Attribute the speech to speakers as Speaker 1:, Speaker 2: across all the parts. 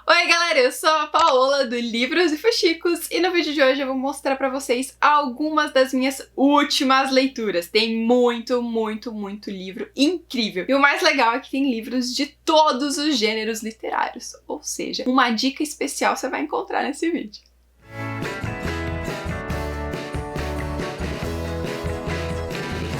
Speaker 1: Oi galera, eu sou a Paola do Livros e Fuxicos e no vídeo de hoje eu vou mostrar pra vocês algumas das minhas últimas leituras. Tem muito livro incrível. E o mais legal é que tem livros de todos os gêneros literários, ou seja, uma dica especial você vai encontrar nesse vídeo.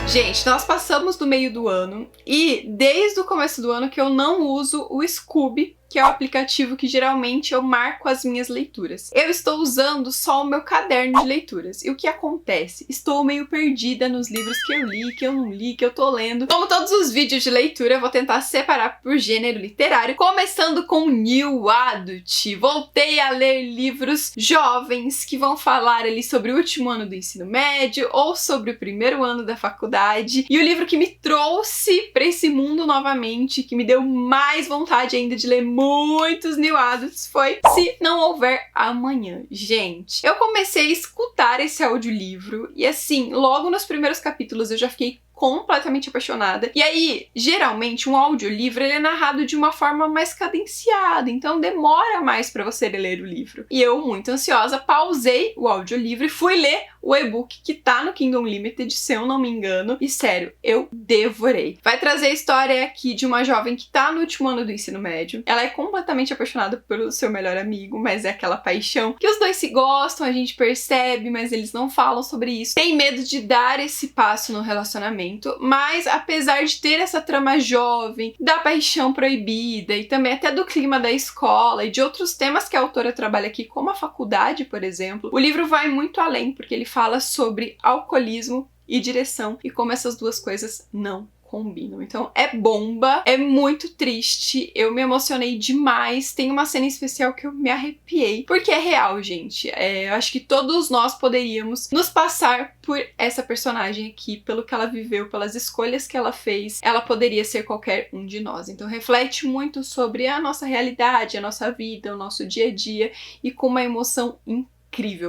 Speaker 1: Gente, nós passamos do meio do ano e desde o começo do ano que eu não uso o Scooby, que é o aplicativo que geralmente eu marco as minhas leituras. Eu estou usando só o meu caderno de leituras. E o que acontece? Estou meio perdida nos livros que eu li, que eu não li, que eu tô lendo. Como todos os vídeos de leitura, eu vou tentar separar por gênero literário, começando com New Adult. Voltei a ler livros jovens que vão falar ali sobre o último ano do ensino médio ou sobre o primeiro ano da faculdade. E o livro que me trouxe para esse mundo novamente, que me deu mais vontade ainda de ler muitos New Adults foi Se Não Houver Amanhã. Gente, eu comecei a escutar esse audiolivro e assim, logo nos primeiros capítulos eu já fiquei completamente apaixonada. E aí, geralmente, um audiolivro ele é narrado de uma forma mais cadenciada, então demora mais pra você ler o livro. E eu, muito ansiosa, pausei o audiolivro e fui ler o e-book que tá no Kindle Unlimited, se eu não me engano. E sério, eu devorei. Vai trazer a história aqui de uma jovem que tá no último ano do ensino médio. Ela é completamente apaixonada pelo seu melhor amigo, mas é aquela paixão que os dois se gostam, a gente percebe, mas eles não falam sobre isso. Tem medo de dar esse passo no relacionamento. Mas apesar de ter essa trama jovem, da paixão proibida e também até do clima da escola e de outros temas que a autora trabalha aqui, como a faculdade, por exemplo, o livro vai muito além, porque ele fala sobre alcoolismo e direção e como essas duas coisas não combinam. Então é bomba, é muito triste, eu me emocionei demais, tem uma cena especial que eu me arrepiei, porque é real, gente. Eu acho que todos nós poderíamos nos passar por essa personagem aqui, pelo que ela viveu, pelas escolhas que ela fez, ela poderia ser qualquer um de nós. Então reflete muito sobre a nossa realidade, a nossa vida, o nosso dia a dia e com uma emoção incrível.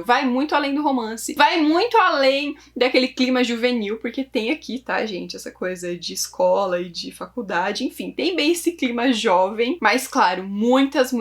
Speaker 1: Vai muito além do romance, vai muito além daquele clima juvenil, porque tem aqui, tá, gente, essa coisa de escola e de faculdade, enfim, tem bem esse clima jovem, mas claro, muitas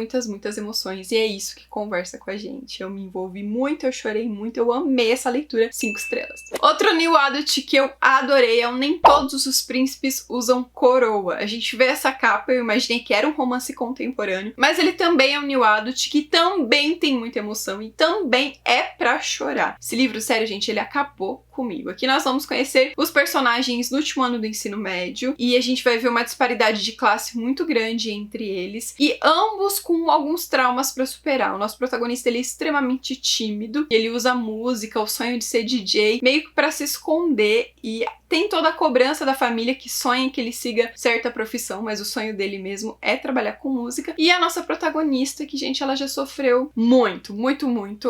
Speaker 1: emoções, e é isso que conversa com a gente. Eu me envolvi muito, eu chorei muito, eu amei essa leitura, 5 estrelas. Outro New Adult que eu adorei é o Nem Todos os Príncipes Usam Coroa. A gente vê essa capa, eu imaginei que era um romance contemporâneo, mas ele também é um New Adult que também tem muita emoção e também é pra chorar. Esse livro, sério, gente, ele acabou comigo. Aqui nós vamos conhecer os personagens no último ano do ensino médio e a gente vai ver uma disparidade de classe muito grande entre eles e ambos com alguns traumas pra superar. O nosso protagonista, ele é extremamente tímido, ele usa a música, o sonho de ser DJ, meio que pra se esconder e tem toda a cobrança da família que sonha que ele siga certa profissão, mas o sonho dele mesmo é trabalhar com música. E a nossa protagonista, que, gente, ela já sofreu muito.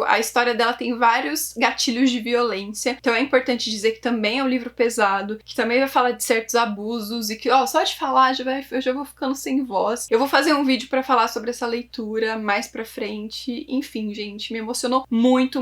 Speaker 1: A história dela tem vários gatilhos de violência, então é importante dizer que também é um livro pesado, que também vai falar de certos abusos e que, ó, só de falar eu já vou ficando sem voz. Eu vou fazer um vídeo pra falar sobre essa leitura mais pra frente. Enfim, gente, me emocionou muito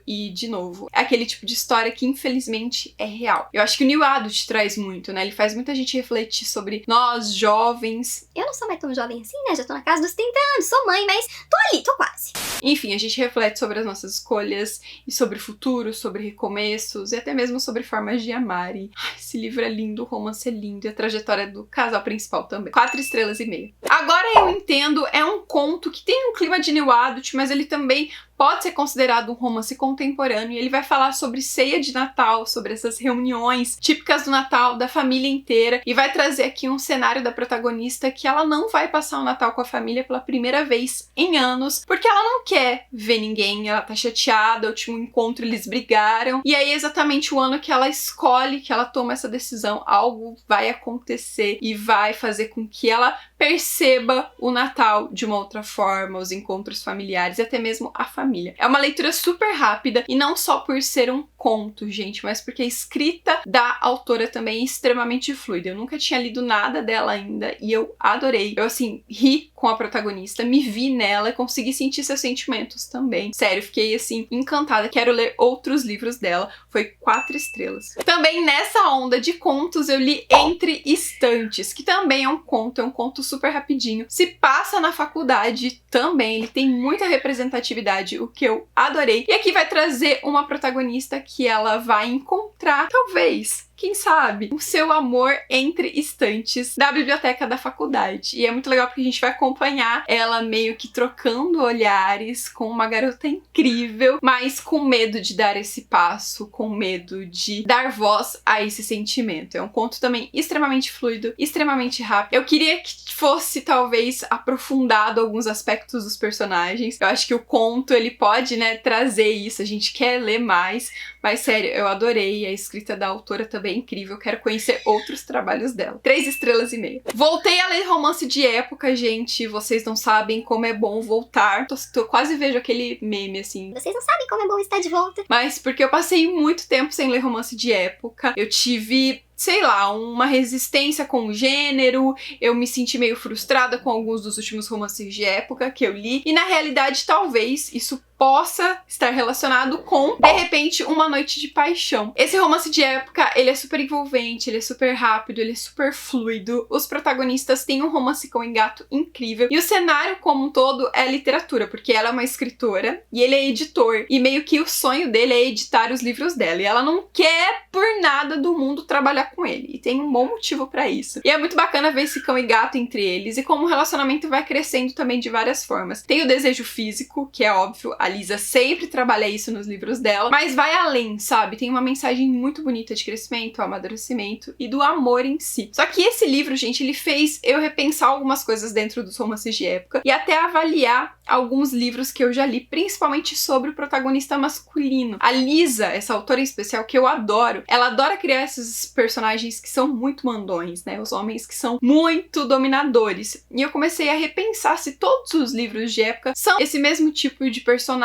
Speaker 1: e, de novo, é aquele tipo de história que, infelizmente, é real. Eu acho que o New Adult traz muito, né? Ele faz muita gente refletir sobre nós, jovens.
Speaker 2: Eu não sou mais tão jovem assim, né? Já tô na casa dos 30 anos, sou mãe, mas tô ali, tô quase.
Speaker 1: Enfim, a gente reflete sobre as nossas escolhas e sobre o futuro, sobre recomeços e até mesmo sobre formas de amar. E esse livro é lindo, o romance é lindo e a trajetória do casal principal também. 4 estrelas e meia. Agora eu entendo, é um conto que tem um clima de New Adult, mas ele também pode ser considerado um romance contemporâneo e ele vai falar sobre ceia de Natal, sobre essas reuniões típicas do Natal, da família inteira, e vai trazer aqui um cenário da protagonista que ela não vai passar o Natal com a família pela primeira vez em anos, porque ela não quer ver ninguém, ela tá chateada, o último encontro eles brigaram, e aí é exatamente o ano que ela escolhe, que ela toma essa decisão, algo vai acontecer e vai fazer com que ela perceba o Natal de uma outra forma, os encontros familiares e até mesmo a família família. É uma leitura super rápida e não só por ser um conto, gente, mas porque a escrita da autora também é extremamente fluida. Eu nunca tinha lido nada dela ainda e eu adorei. Eu, assim, ri com a protagonista, me vi nela e consegui sentir seus sentimentos também. Sério, fiquei, assim, encantada. Quero ler outros livros dela. Foi 4 estrelas. Também nessa onda de contos eu li Entre Estantes, que também é um conto super rapidinho. Se passa na faculdade também, ele tem muita representatividade, o que eu adorei. E aqui vai trazer uma protagonista que ela vai encontrar, talvez, quem sabe, o seu amor entre estantes da biblioteca da faculdade. E é muito legal porque a gente vai acompanhar ela meio que trocando olhares com uma garota incrível, mas com medo de dar esse passo, com medo de dar voz a esse sentimento. É um conto também extremamente fluido, extremamente rápido. Eu queria que fosse, talvez, aprofundado alguns aspectos dos personagens. Eu acho que o conto, ele pode, né, trazer isso. A gente quer ler mais, mas sério, eu adorei. A escrita da autora também é incrível, quero conhecer outros trabalhos dela. 3 estrelas e meia. Voltei a ler romance de época, gente, vocês não sabem como é bom voltar. Eu quase vejo aquele meme, assim.
Speaker 2: Vocês não sabem como é bom estar de volta.
Speaker 1: Mas porque eu passei muito tempo sem ler romance de época, eu tive, sei lá, uma resistência com o gênero, eu me senti meio frustrada com alguns dos últimos romances de época que eu li, e na realidade talvez isso possa estar relacionado com, de repente, Uma Noite de Paixão. Esse romance de época, ele é super envolvente, ele é super rápido, ele é super fluido, os protagonistas têm um romance com engato incrível, e o cenário como um todo é literatura, porque ela é uma escritora, e ele é editor, e meio que o sonho dele é editar os livros dela, e ela não quer por nada do mundo trabalhar com ele, e tem um bom motivo pra isso. E é muito bacana ver esse cão e gato entre eles, e como o relacionamento vai crescendo também de várias formas. Tem o desejo físico, que é óbvio, a Lisa sempre trabalha isso nos livros dela, mas vai além, sabe? Tem uma mensagem muito bonita de crescimento, amadurecimento e do amor em si. Só que esse livro, gente, ele fez eu repensar algumas coisas dentro dos romances de época e até avaliar alguns livros que eu já li, principalmente sobre o protagonista masculino. A Lisa, essa autora em especial que eu adoro, ela adora criar esses personagens que são muito mandões, né? Os homens que são muito dominadores. E eu comecei a repensar se todos os livros de época são esse mesmo tipo de personagem,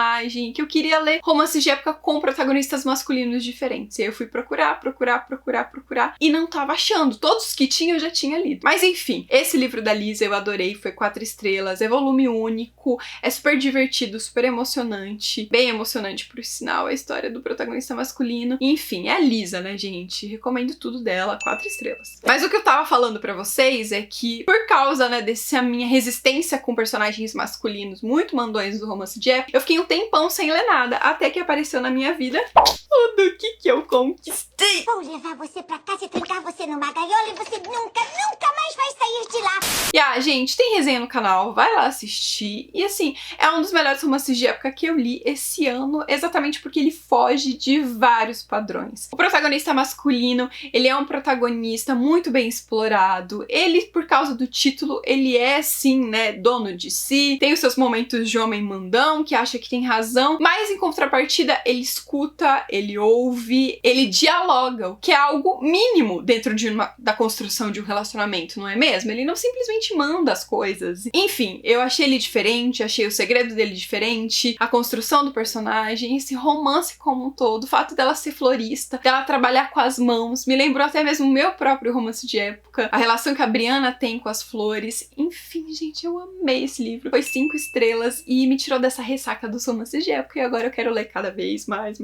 Speaker 1: que eu queria ler romances de época com protagonistas masculinos diferentes. E aí eu fui procurar, e não tava achando. Todos os que tinha eu já tinha lido. Mas enfim, esse livro da Lisa eu adorei, foi 4 estrelas, é volume único, é super divertido, super emocionante, bem emocionante por sinal, a história do protagonista masculino. Enfim, é a Lisa, né, gente? Recomendo tudo dela, 4 estrelas. Mas o que eu tava falando pra vocês é que, por causa, né, dessa minha resistência com personagens masculinos muito mandões do romance de época, eu fiquei um tempão sem ler nada, até que apareceu na minha vida tudo que eu conquistei.
Speaker 2: Vou levar você pra casa e trancar você numa gaiola e você nunca mais vai sair de lá.
Speaker 1: E gente, tem resenha no canal, vai lá assistir. E assim, é um dos melhores romances de época que eu li esse ano, exatamente porque ele foge de vários padrões. O protagonista masculino, ele é um protagonista muito bem explorado. Ele, por causa do título, ele é sim, né, dono de si, tem os seus momentos de homem mandão, que acha que tem razão, mas em contrapartida, ele escuta, ele ouve, ele dialoga, o que é algo mínimo dentro da construção de um relacionamento, não é mesmo? Ele não simplesmente manda as coisas. Enfim, eu achei ele diferente, achei o segredo dele diferente, a construção do personagem, esse romance como um todo, o fato dela ser florista, dela trabalhar com as mãos, me lembrou até mesmo o meu próprio romance de época, a relação que a Brianna tem com as flores. Enfim, gente, eu amei esse livro. Foi 5 estrelas e me tirou dessa ressaca dos romances de época e agora eu quero ler cada vez mais.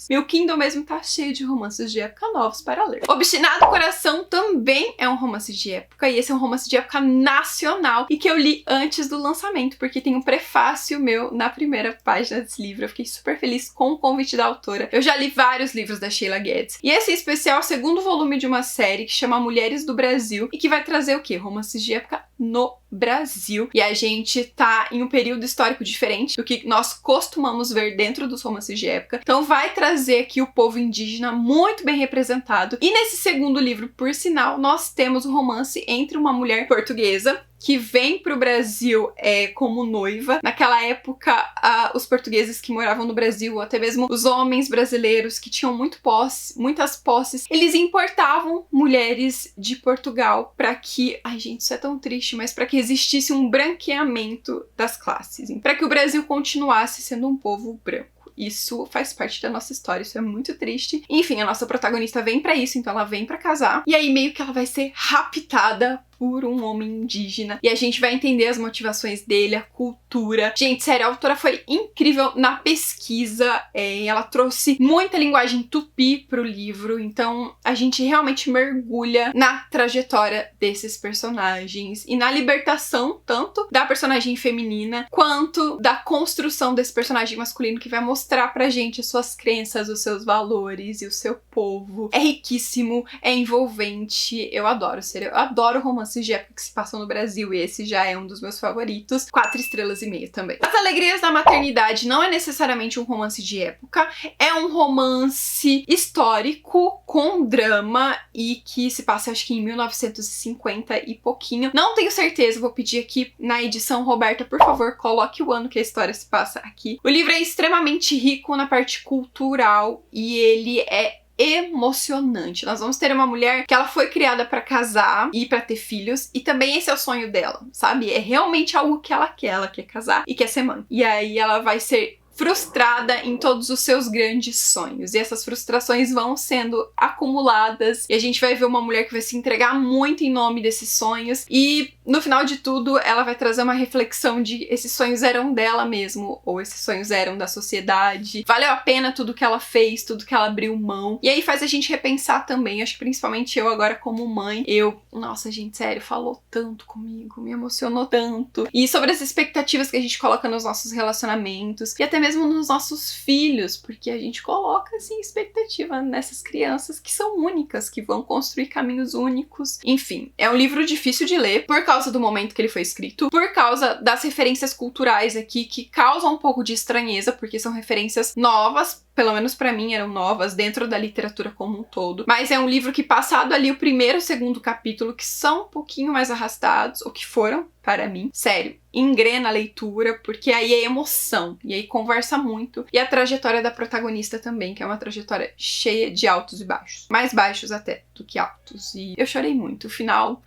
Speaker 1: Meu Kindle mesmo tá cheio de romances de época novos para ler. Obstinado Coração também é um romance de época e esse é um romance de época nacional e que eu li antes do lançamento, porque tem um prefácio meu na primeira página desse livro. Eu fiquei super feliz com o convite da autora. Eu já li vários livros da Sheila Guedes e esse em especial é o 2º volume de uma série que chama Mulheres do Brasil e que vai trazer o quê? Romances de época no Brasil. E a gente tá em um período histórico diferente do que nós costumamos ver dentro dos romances de época. Então vai trazer aqui o povo indígena muito bem representado. E nesse 2º livro, por sinal, nós temos um romance entre uma mulher portuguesa que vem pro Brasil como noiva. Naquela época, os portugueses que moravam no Brasil, até mesmo os homens brasileiros que tinham muitas posses, eles importavam mulheres de Portugal para que, ai gente, isso é tão triste, mas para que existisse um branqueamento das classes, para que o Brasil continuasse sendo um povo branco. Isso faz parte da nossa história, isso é muito triste. Enfim, a nossa protagonista vem pra isso, então ela vem pra casar. E aí meio que ela vai ser raptada por um homem indígena. E a gente vai entender as motivações dele, a cultura. Gente, sério, a autora foi incrível na pesquisa. Ela trouxe muita linguagem tupi pro livro. Então, a gente realmente mergulha na trajetória desses personagens. E na libertação, tanto da personagem feminina, quanto da construção desse personagem masculino, que vai mostrar pra gente as suas crenças, os seus valores e o seu povo. É riquíssimo, é envolvente. Eu adoro, sério. Eu adoro romance de época que se passam no Brasil, e esse já é um dos meus favoritos. 4 estrelas e meia também. As Alegrias da Maternidade não é necessariamente um romance de época, é um romance histórico com drama e que se passa acho que em 1950 e pouquinho. Não tenho certeza, vou pedir aqui na edição, Roberta, por favor, coloque o ano que a história se passa aqui. O livro é extremamente rico na parte cultural e ele é emocionante. Nós vamos ter uma mulher que ela foi criada pra casar e pra ter filhos, e também esse é o sonho dela, sabe? É realmente algo que ela quer casar e quer ser mãe. E aí ela vai ser frustrada em todos os seus grandes sonhos. E essas frustrações vão sendo acumuladas. E a gente vai ver uma mulher que vai se entregar muito em nome desses sonhos. E no final de tudo, ela vai trazer uma reflexão de esses sonhos eram dela mesmo, ou esses sonhos eram da sociedade. Valeu a pena tudo que ela fez, tudo que ela abriu mão. E aí faz a gente repensar também. Acho que principalmente eu agora como mãe. Nossa, gente, sério, falou tanto comigo, me emocionou tanto. E sobre as expectativas que a gente coloca nos nossos relacionamentos. E até mesmo nos nossos filhos, porque a gente coloca, assim, expectativa nessas crianças que são únicas, que vão construir caminhos únicos. Enfim, é um livro difícil de ler por causa do momento que ele foi escrito, por causa das referências culturais aqui, que causam um pouco de estranheza, porque são referências novas, pelo menos pra mim eram novas dentro da literatura como um todo. Mas é um livro que, passado ali o primeiro e o segundo capítulo, que são um pouquinho mais arrastados, ou que foram para mim, sério, engrena a leitura, porque aí é emoção, e aí conversa muito. E a trajetória da protagonista também, que é uma trajetória cheia de altos e baixos. Mais baixos até do que altos. E eu chorei muito. O final,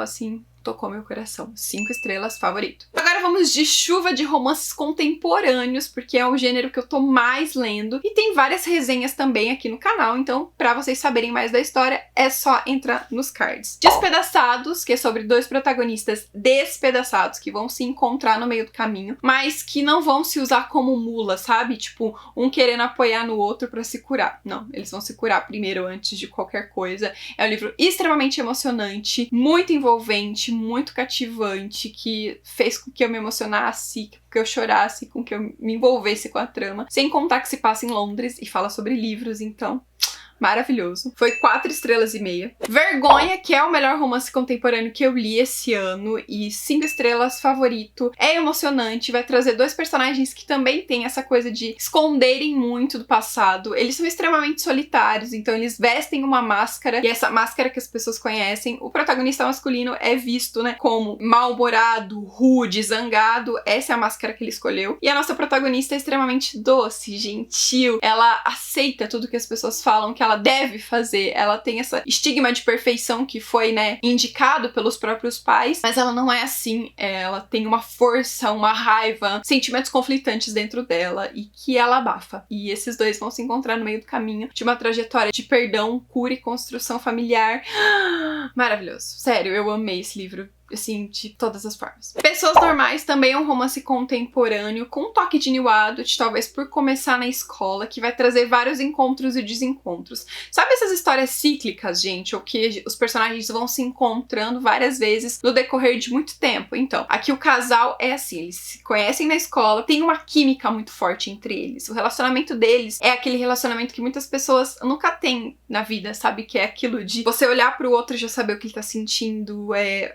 Speaker 1: assim, tocou meu coração. 5 estrelas, favorito. Agora vamos de chuva de romances contemporâneos, porque é o gênero que eu tô mais lendo. E tem várias resenhas também aqui no canal, então pra vocês saberem mais da história, é só entrar nos cards. Despedaçados, que é sobre 2 protagonistas despedaçados, que vão se encontrar no meio do caminho, mas que não vão se usar como mula, sabe? Tipo, um querendo apoiar no outro pra se curar. Não, eles vão se curar primeiro antes de qualquer coisa. É um livro extremamente emocionante, muito envolvente, muito cativante, que fez com que eu me emocionasse, que eu chorasse, com que eu me envolvesse com a trama. Sem contar que se passa em Londres e fala sobre livros, então maravilhoso. Foi 4 estrelas e meia. Vergonha, que é o melhor romance contemporâneo que eu li esse ano, e 5 estrelas, favorito. É emocionante, vai trazer 2 personagens que também têm essa coisa de esconderem muito do passado. Eles são extremamente solitários, então eles vestem uma máscara, e essa máscara que as pessoas conhecem, o protagonista masculino é visto, né, como mal-humorado, rude, zangado. Essa é a máscara que ele escolheu. E a nossa protagonista é extremamente doce, gentil. Ela aceita tudo que as pessoas falam que ela deve fazer. Ela tem essa estigma de perfeição que foi, né, indicado pelos próprios pais, mas ela não é assim. Ela tem uma força, uma raiva, sentimentos conflitantes dentro dela e que ela abafa. E esses 2 vão se encontrar no meio do caminho de uma trajetória de perdão, cura e construção familiar. Maravilhoso. Sério, eu amei esse livro, assim, de todas as formas. Pessoas Normais também é um romance contemporâneo com um toque de New Adult, talvez por começar na escola, que vai trazer vários encontros e desencontros. Sabe essas histórias cíclicas, gente? Ou que os personagens vão se encontrando várias vezes no decorrer de muito tempo? Então, aqui o casal é assim, eles se conhecem na escola, tem uma química muito forte entre eles. O relacionamento deles é aquele relacionamento que muitas pessoas nunca têm na vida, sabe? Que é aquilo de você olhar pro outro e já saber o que ele tá sentindo,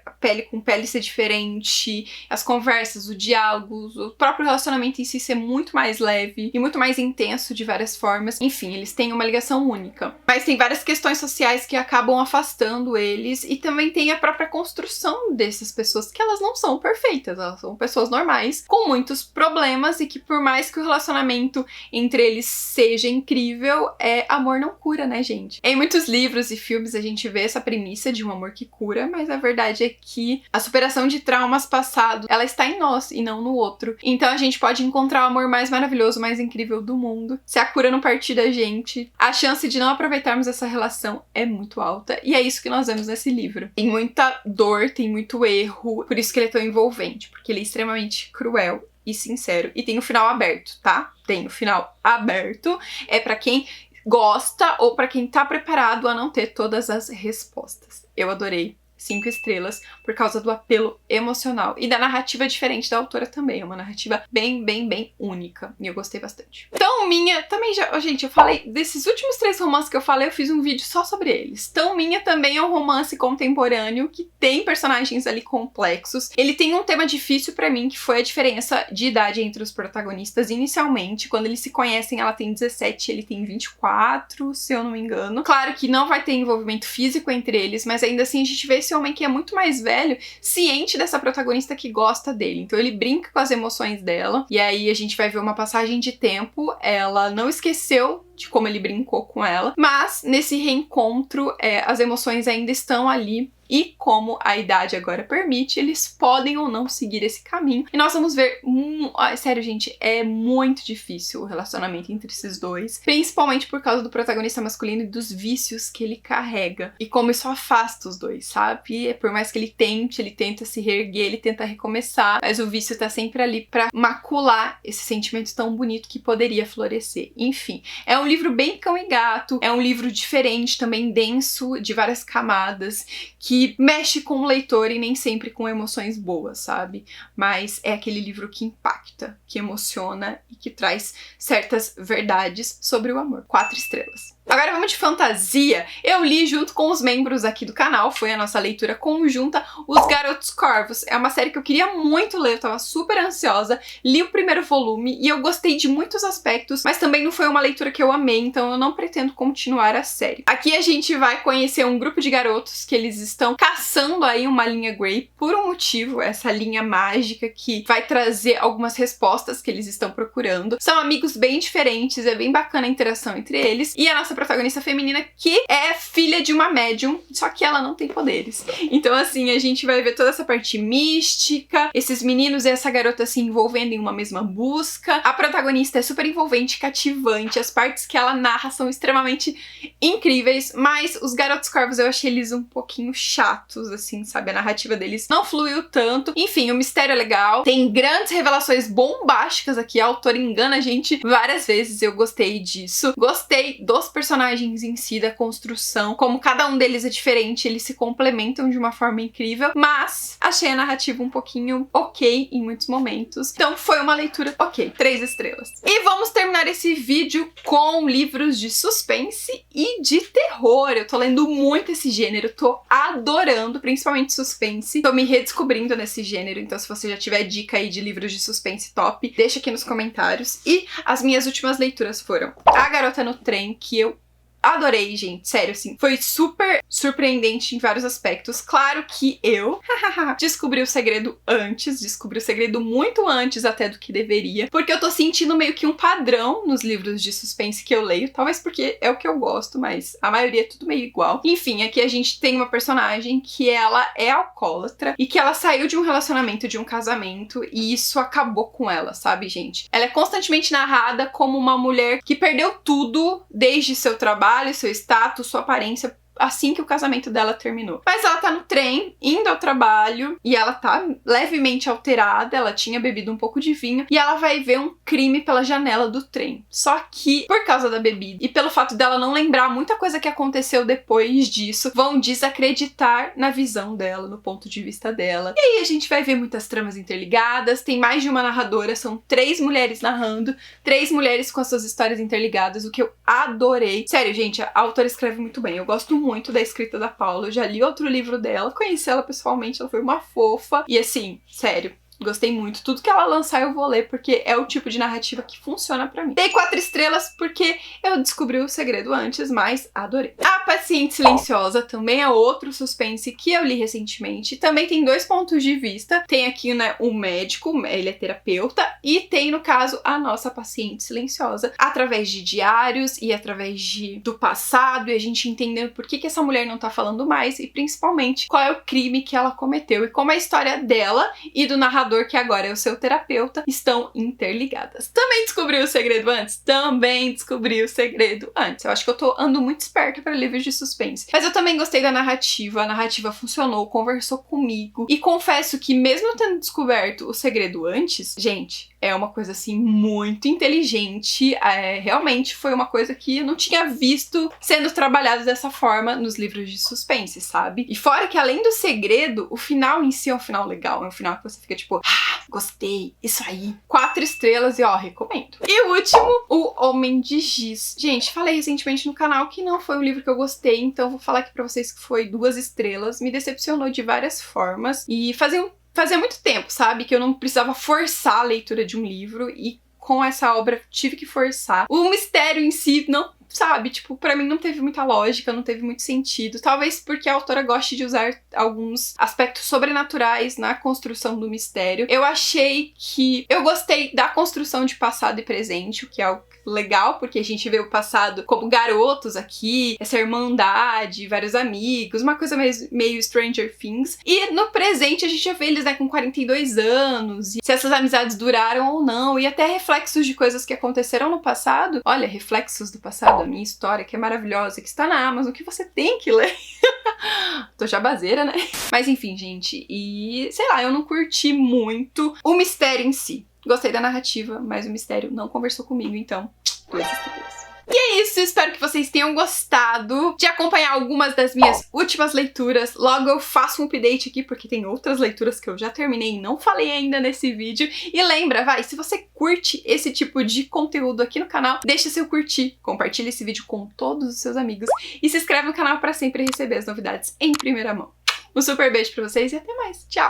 Speaker 1: a pele com pele ser diferente, as conversas, o diálogo, o próprio relacionamento em si ser muito mais leve e muito mais intenso de várias formas. Enfim, eles têm uma ligação única. Mas tem várias questões sociais que acabam afastando eles, e também tem a própria construção dessas pessoas, que elas não são perfeitas, elas são pessoas normais, com muitos problemas, e que por mais que o relacionamento entre eles seja incrível, amor não cura, né, gente? Em muitos livros e filmes a gente vê essa premissa de um amor que cura, mas a verdade é que a superação de traumas passados, ela está em nós e não no outro. Então a gente pode encontrar o amor mais maravilhoso, mais incrível do mundo. Se a cura não partir da gente, a chance de não aproveitarmos essa relação é muito alta, e é isso que nós vemos nesse livro. Tem muita dor, tem muito erro, por isso que ele é tão envolvente, porque ele é extremamente cruel e sincero. E tem o final aberto, tá? Tem o final aberto. É pra quem gosta ou pra quem tá preparado a não ter todas as respostas. Eu adorei. 5 estrelas por causa do apelo emocional e da narrativa diferente da autora também. É uma narrativa bem única e eu gostei bastante. Tão Minha também já... Gente, eu falei desses últimos 3 romances que eu falei, eu fiz um vídeo só sobre eles. Tão Minha também é um romance contemporâneo que tem personagens ali complexos. Ele tem um tema difícil pra mim, que foi a diferença de idade entre os protagonistas. Inicialmente, quando eles se conhecem, ela tem 17, ele tem 24, se eu não me engano. Claro que não vai ter envolvimento físico entre eles, mas ainda assim a gente vê esse homem que é muito mais velho, ciente dessa protagonista que gosta dele. Então ele brinca com as emoções dela, e aí a gente vai ver uma passagem de tempo, ela não esqueceu de como ele brincou com ela, mas nesse reencontro as emoções ainda estão ali. E como a idade agora permite, eles podem ou não seguir esse caminho. E nós vamos ver... sério, gente, é muito difícil o relacionamento entre esses dois. Principalmente por causa do protagonista masculino e dos vícios que ele carrega. E como isso afasta os dois, sabe? Por mais que ele tenta se reerguer, ele tenta recomeçar. Mas o vício tá sempre ali pra macular esse sentimento tão bonito que poderia florescer. Enfim, é um livro bem cão e gato. É um livro diferente, também denso, de várias camadas, que mexe com o leitor e nem sempre com emoções boas, sabe? Mas é aquele livro que impacta, que emociona e que traz certas verdades sobre o amor. 4 estrelas. Agora vamos de fantasia. Eu li junto com os membros aqui do canal, foi a nossa leitura conjunta, Os Garotos Corvos. É uma série que eu queria muito ler, eu tava super ansiosa, li o primeiro volume e eu gostei de muitos aspectos, mas também não foi uma leitura que eu amei, então eu não pretendo continuar a série. Aqui a gente vai conhecer um grupo de garotos que eles estão caçando aí uma linha Grey por um motivo, essa linha mágica que vai trazer algumas respostas que eles estão procurando. São amigos bem diferentes, é bem bacana a interação entre eles, e a nossa protagonista feminina que é filha de uma médium, só que ela não tem poderes. Então assim, a gente vai ver toda essa parte mística, esses meninos e essa garota se envolvendo em uma mesma busca. A protagonista é super envolvente, cativante, as partes que ela narra são extremamente incríveis, mas os Garotos Corvos eu achei eles um pouquinho chatos, assim, sabe? A narrativa deles não fluiu tanto. Enfim, o mistério é legal, tem grandes revelações bombásticas aqui, a autora engana a gente várias vezes, eu gostei disso. Gostei dos personagens em si, da construção, como cada um deles é diferente, eles se complementam de uma forma incrível, mas achei a narrativa um pouquinho ok em muitos momentos. Então foi uma leitura ok, 3 estrelas. E vamos terminar esse vídeo com livros de suspense e de terror. Eu tô lendo muito esse gênero, tô adorando, principalmente suspense. Tô me redescobrindo nesse gênero, então se você já tiver dica aí de livros de suspense top, deixa aqui nos comentários. E as minhas últimas leituras foram A Garota no Trem, que eu adorei, gente, sério, assim, foi super surpreendente em vários aspectos. Claro que eu descobri o segredo antes, descobri o segredo muito antes até do que deveria, porque eu tô sentindo meio que um padrão nos livros de suspense que eu leio, talvez porque é o que eu gosto, mas a maioria é tudo meio igual. Enfim, aqui a gente tem uma personagem que ela é alcoólatra e que ela saiu de um relacionamento, de um casamento, e isso acabou com ela, sabe, gente? Ela é constantemente narrada como uma mulher que perdeu tudo, desde seu trabalho, seu status, sua aparência, assim que o casamento dela terminou. Mas ela tá no trem, indo ao trabalho, e ela tá levemente alterada, ela tinha bebido um pouco de vinho, e ela vai ver um crime pela janela do trem. Só que, por causa da bebida, e pelo fato dela não lembrar muita coisa que aconteceu depois disso, vão desacreditar na visão dela, no ponto de vista dela. E aí a gente vai ver muitas tramas interligadas, tem mais de uma narradora, são 3 mulheres narrando, 3 mulheres com as suas histórias interligadas, o que eu adorei. Sério, gente, a autora escreve muito bem, eu gosto muito muito da escrita da Paula, eu já li outro livro dela, conheci ela pessoalmente, ela foi uma fofa. E assim, sério, gostei muito. Tudo que ela lançar eu vou ler, porque é o tipo de narrativa que funciona pra mim. Dei 4 estrelas porque eu descobri o segredo antes, mas adorei. A Paciente Silenciosa também é outro suspense que eu li recentemente. Também tem 2 pontos de vista. Tem aqui, né, um médico, ele é terapeuta, e tem, no caso, a nossa paciente silenciosa, através de diários e através do passado, e a gente entendendo por que essa mulher não tá falando mais, e principalmente qual é o crime que ela cometeu, e como a história dela e do narrador, que agora é o seu terapeuta, estão interligadas. Também descobri o segredo antes? Também descobri o segredo antes. Eu acho que eu ando muito esperta para livros de suspense. Mas eu também gostei da narrativa, a narrativa funcionou, conversou comigo, e confesso que mesmo eu tendo descoberto o segredo antes, gente, é uma coisa assim muito inteligente, realmente foi uma coisa que eu não tinha visto sendo trabalhado dessa forma nos livros de suspense, sabe? E fora que além do segredo, o final em si é um final legal, é um final que você fica tipo, gostei, isso aí. 4 estrelas e ó, recomendo. E o último, O Homem de Giz. Gente, falei recentemente no canal que não foi um livro que eu gostei, então vou falar aqui pra vocês que foi 2 estrelas, me decepcionou de várias formas e fazia muito tempo, sabe, que eu não precisava forçar a leitura de um livro, e com essa obra tive que forçar. O mistério em si não, sabe, tipo, pra mim não teve muita lógica, não teve muito sentido. Talvez porque a autora goste de usar alguns aspectos sobrenaturais na construção do mistério. Eu achei que... eu gostei da construção de passado e presente, o que é algo legal, porque a gente vê o passado como garotos aqui, essa irmandade, vários amigos, uma coisa meio Stranger Things. E no presente a gente já vê eles, né, com 42 anos, e se essas amizades duraram ou não, e até reflexos de coisas que aconteceram no passado. Olha, reflexos do passado, a minha história, que é maravilhosa, que está na Amazon, que você tem que ler. Tô jabazeira, né? Mas enfim, gente, e sei lá, eu não curti muito o mistério em si. Gostei da narrativa, mas o mistério não conversou comigo, então 2 estrelas. E é isso, espero que vocês tenham gostado de acompanhar algumas das minhas últimas leituras. Logo eu faço um update aqui, porque tem outras leituras que eu já terminei e não falei ainda nesse vídeo. E lembra, se você curte esse tipo de conteúdo aqui no canal, deixa seu curtir, compartilha esse vídeo com todos os seus amigos e se inscreve no canal para sempre receber as novidades em primeira mão. Um super beijo pra vocês e até mais. Tchau!